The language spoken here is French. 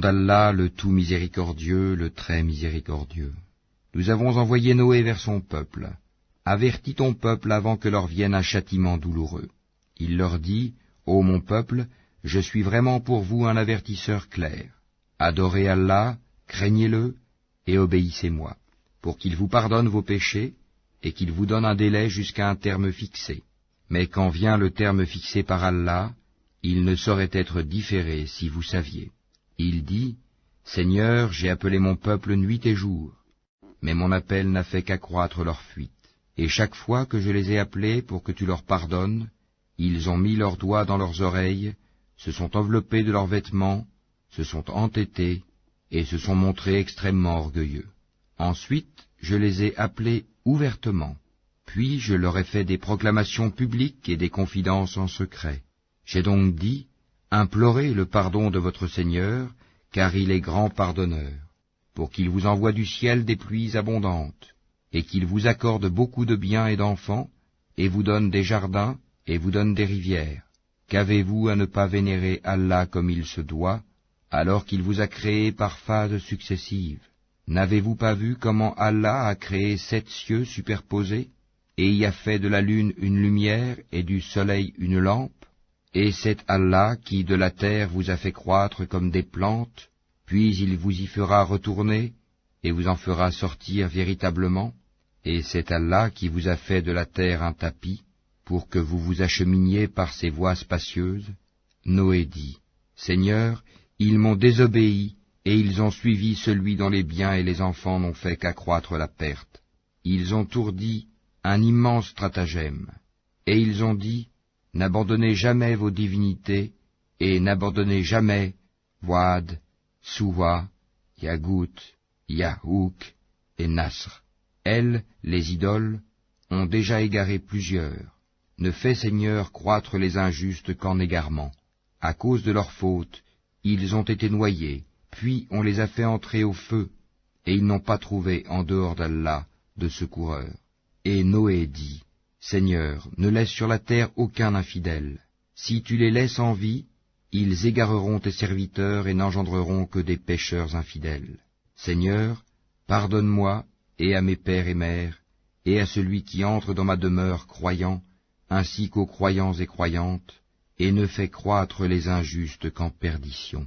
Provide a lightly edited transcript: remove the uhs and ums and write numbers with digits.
d'Allah, le tout miséricordieux, le très miséricordieux. Nous avons envoyé Noé vers son peuple. Avertis ton peuple avant que leur vienne un châtiment douloureux. Il leur dit, ô mon peuple, je suis vraiment pour vous un avertisseur clair. Adorez Allah, craignez-le, et obéissez-moi, pour qu'il vous pardonne vos péchés, et qu'il vous donne un délai jusqu'à un terme fixé. Mais quand vient le terme fixé par Allah, il ne saurait être différé si vous saviez. Il dit, Seigneur, j'ai appelé mon peuple nuit et jour, mais mon appel n'a fait qu'accroître leur fuite. Et chaque fois que je les ai appelés pour que tu leur pardonnes, ils ont mis leurs doigts dans leurs oreilles, se sont enveloppés de leurs vêtements, se sont entêtés, et se sont montrés extrêmement orgueilleux. Ensuite, je les ai appelés ouvertement, puis je leur ai fait des proclamations publiques et des confidences en secret. J'ai donc dit, implorez le pardon de votre Seigneur, car il est grand pardonneur, pour qu'il vous envoie du ciel des pluies abondantes, et qu'il vous accorde beaucoup de biens et d'enfants, et vous donne des jardins, et vous donne des rivières. Qu'avez-vous à ne pas vénérer Allah comme il se doit, alors qu'il vous a créé par phases successives? N'avez-vous pas vu comment Allah a créé 7 cieux superposés, et y a fait de la lune une lumière, et du soleil une lampe? Et c'est Allah qui de la terre vous a fait croître comme des plantes, puis il vous y fera retourner, et vous en fera sortir véritablement. Et c'est Allah qui vous a fait de la terre un tapis, pour que vous vous acheminiez par ces voies spacieuses. Noé dit, Seigneur, ils m'ont désobéi, et ils ont suivi celui dont les biens et les enfants n'ont fait qu'accroître la perte. Ils ont ourdi un immense stratagème, et ils ont dit, n'abandonnez jamais vos divinités, et n'abandonnez jamais Wad, Souwa, Yagout, Yahouk et Nasr. Elles, les idoles, ont déjà égaré plusieurs. Ne fais, Seigneur, croître les injustes qu'en égarement. À cause de leur faute, ils ont été noyés, puis on les a fait entrer au feu, et ils n'ont pas trouvé en dehors d'Allah de secoureur. Et Noé dit, Seigneur, ne laisse sur la terre aucun infidèle. Si tu les laisses en vie, ils égareront tes serviteurs et n'engendreront que des pécheurs infidèles. Seigneur, pardonne-moi, et à mes pères et mères, et à celui qui entre dans ma demeure croyant, ainsi qu'aux croyants et croyantes, et ne fais croître les injustes qu'en perdition.